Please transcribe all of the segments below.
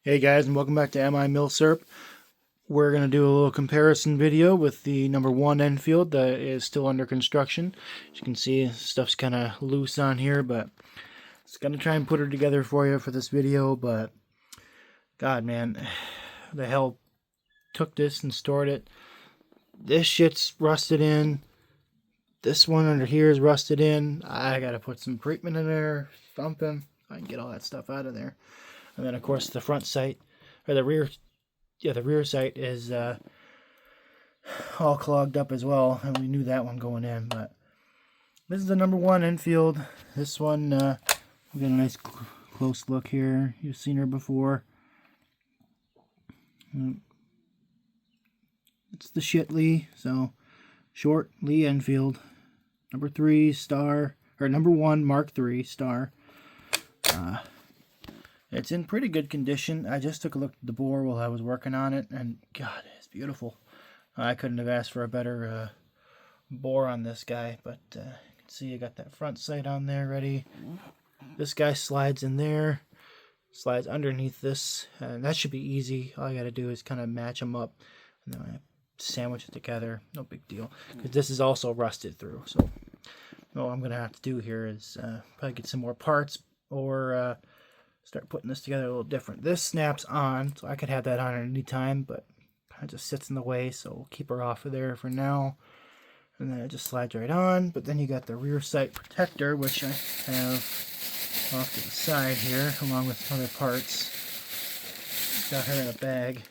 Hey guys, and welcome back to MI Milsurp. We're going to do a little comparison video with the No.1 Enfield that is still under construction. As you can see, stuff's kind of loose on here, but it's going to try and put her together for you for this video. But God, man, the hell took this and stored it. This shit's rusted in. This one under here is rusted in. I got to put some treatment in there, thumping. I can get all that stuff out of there. And then, of course, the front sight, or the rear sight is all clogged up as well. And we knew that one going in. But this is the No.1 Enfield. This one, we got a nice close look here. You've seen her before. It's the ShtLE, so short Lee Enfield. No.3 star, or No.1 Mk3 star. It's in pretty good condition. I just took a look at the bore while I was working on it, and God, it's beautiful. I couldn't have asked for a better bore on this guy, but you can see I got that front sight on there ready. This guy slides in there, slides underneath this, and that should be easy. All I got to do is kind of match them up, and then I sandwich it together. No big deal, because this is also rusted through. So what I'm going to have to do here is probably get some more parts, or start putting this together a little different. This snaps on, so I could have that on at any time, but it just sits in the way, so we'll keep her off of there for now. And then it just slides right on. But then you got the rear sight protector, which I have off to the side here, along with other parts. Got her in a bag.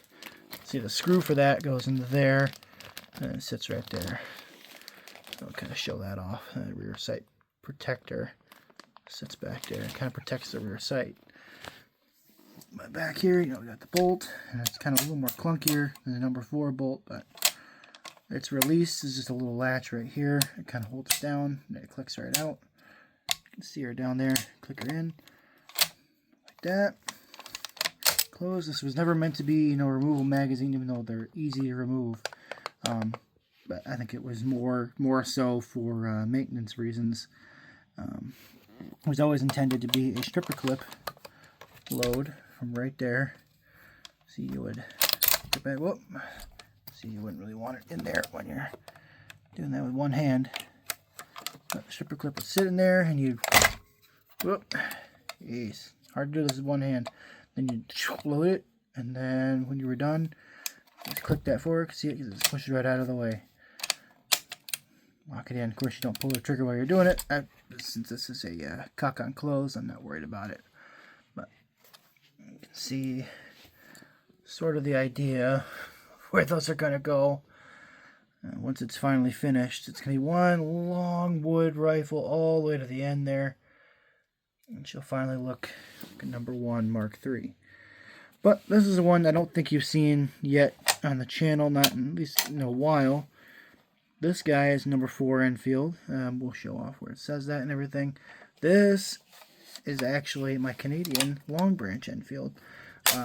See, the screw for that goes into there, and it sits right there. I'll kind of show that off. The rear sight protector sits back there. It kind of protects the rear sight. But back here, we got the bolt, and it's kind of a little more clunkier than the No.4 bolt, but its release is just a little latch right here. It kind of holds it down, and it clicks right out. You can see her down there. Click her in like that. Close. This was never meant to be, removable magazine, even though they're easy to remove. But I think it was more so for maintenance reasons. It was always intended to be a stripper clip load from right there. See, you would get back. Whoop. See, you wouldn't really want it in there when you're doing that with one hand. But the stripper clip would sit in there, and you'd whoop. Jeez, hard to do this with one hand. Then you load it, and then when you were done, just click that forward. See it, because it pushes right out of the way. Lock it in. Of course, you don't pull the trigger while you're doing it. Since this is a cock on close, I'm not worried about it. But you can see sort of the idea of where those are going to go. Once it's finally finished, it's going to be one long wood rifle all the way to the end there. And she'll finally look like a No.1 Mk3. But this is the one I don't think you've seen yet on the channel, not at least in a while. This guy is No.4 Enfield. We'll show off where it says that and everything. This is actually my Canadian long branch Enfield.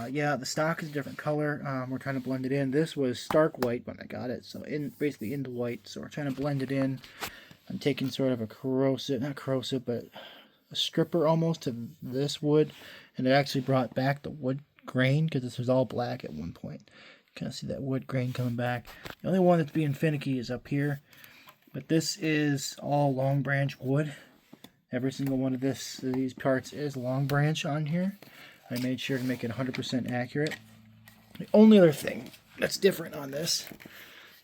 Yeah, the stock is a different color. We're trying to blend it in. This was stark white when I got it, so basically into white. So we're trying to blend it in. I'm taking sort of a not corrosive, but a stripper almost to this wood, and it actually brought back the wood grain because this was all black at one point. Kind of see that wood grain coming back. The only one that's being finicky is up here, but this is all long branch wood. Every single one of these parts is long branch on here. I made sure to make it 100% accurate. The only other thing that's different on this,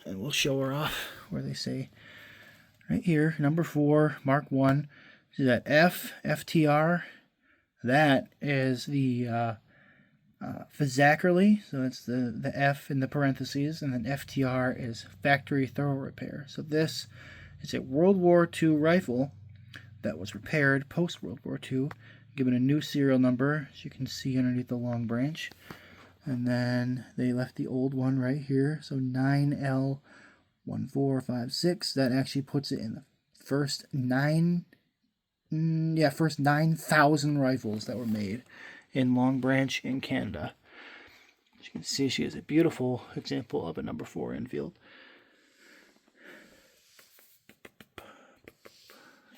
and we'll show her off where they say right here, No.4 Mk1. See that FTR? That is the physically, so it's the F in the parentheses, and then FTR is factory thorough repair. So this is a World War II rifle that was repaired post World War II, given a new serial number, as you can see underneath the long branch. And then they left the old one right here, so 9L1456. That actually puts it in the first 9,000 rifles that were made in Long Branch in Canada. As you can see, she is a beautiful example of a No.4 Enfield.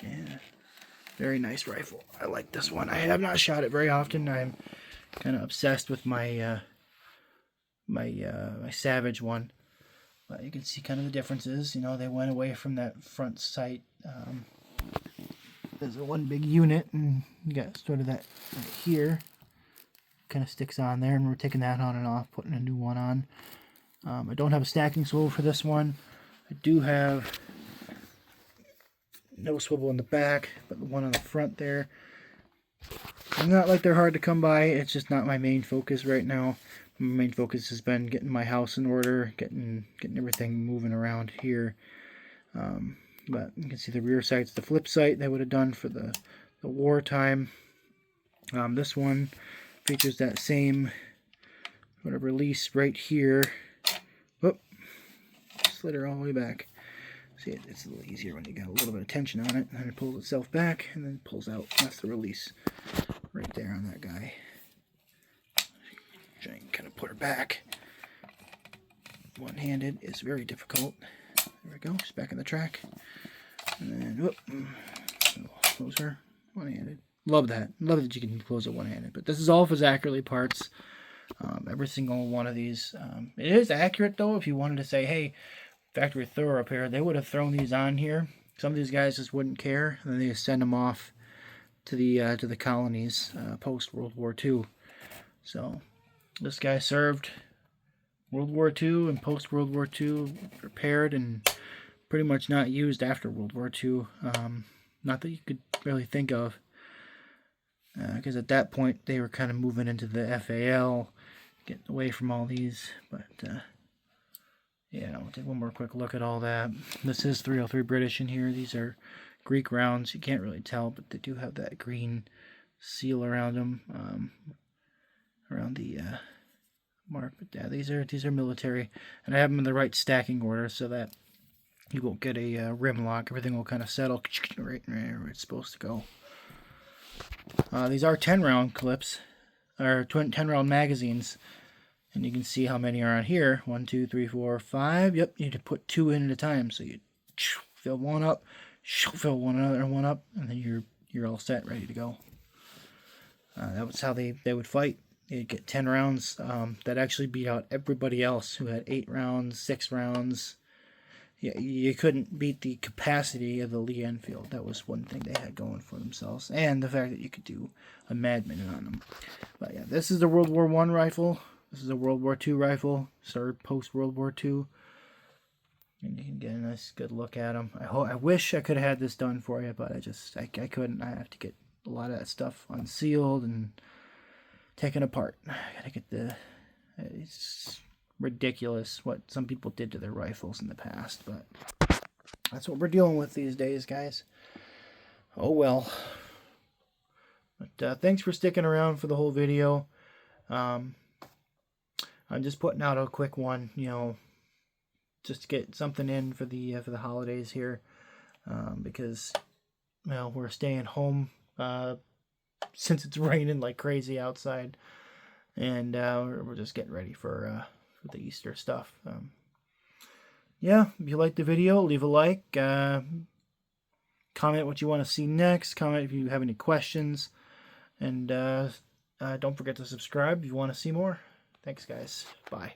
Yeah, very nice rifle. I like this one. I have not shot it very often. I'm kind of obsessed with my my Savage one. But you can see kind of the differences. You know, they went away from that front sight. There's a one big unit, and you got sort of that right here. Kind of sticks on there, and we're taking that on and off, putting a new one on. I don't have a stacking swivel for this one. I do have no swivel in the back, but the one on the front there. I'm not like they're hard to come by. It's just not my main focus right now. My main focus has been getting my house in order, getting everything moving around here. But you can see the rear sight's the flip sight they would have done for the wartime. This one features that same sort of release right here. Whoop! Slid her all the way back. See, it's a little easier when you got a little bit of tension on it, and then it pulls itself back, and then pulls out. That's the release right there on that guy. Try and kind of put her back. One-handed is very difficult. There we go. She's back in the track. And then, whoop. Close her. One-handed. Love that. Love that you can close it one-handed. But this is all Fizz-Accurately parts. Every single one of these. It is accurate, though, if you wanted to say, hey, factory thrower up here, they would have thrown these on here. Some of these guys just wouldn't care. And then they just send them off to the colonies post-World War II. So this guy served World War II and post-World War II, repaired and pretty much not used after World War II. Not that you could really think of, because at that point they were kind of moving into the FAL, getting away from all these. But yeah, we'll take one more quick look at all that. This is 303 British in here. These are Greek rounds. You can't really tell, but they do have that green seal around them, around the mark. But yeah, these are military, and I have them in the right stacking order so that you won't get a rim lock. Everything will kind of settle right where it's supposed to go. These are 10-round clips, or 10-round magazines, and you can see how many are on here. 1, 2, 3, 4, 5. Yep, you need to put 2 in at a time. So you fill one up, fill another one up, and then you're all set, ready to go. That was how they would fight. You'd get 10 rounds. That actually beat out everybody else who had 8 rounds, 6 rounds. Yeah, you couldn't beat the capacity of the Lee Enfield. That was one thing they had going for themselves, and the fact that you could do a Madman on them. But yeah, this is the World War I rifle. This is a World War II rifle, started post World War II, and you can get a nice, good look at them. I wish I could have had this done for you, but I couldn't. I have to get a lot of that stuff unsealed and taken apart. I gotta get it's ridiculous what some people did to their rifles in the past, but that's what we're dealing with these days, guys. Oh well. But thanks for sticking around for the whole video. I'm just putting out a quick one, just to get something in for the holidays here, because we're staying home since it's raining like crazy outside, and we're just getting ready for the Easter stuff. Yeah, if you liked the video, leave a like, comment what you want to see next, comment if you have any questions, and don't forget to subscribe if you want to see more. Thanks, guys. Bye.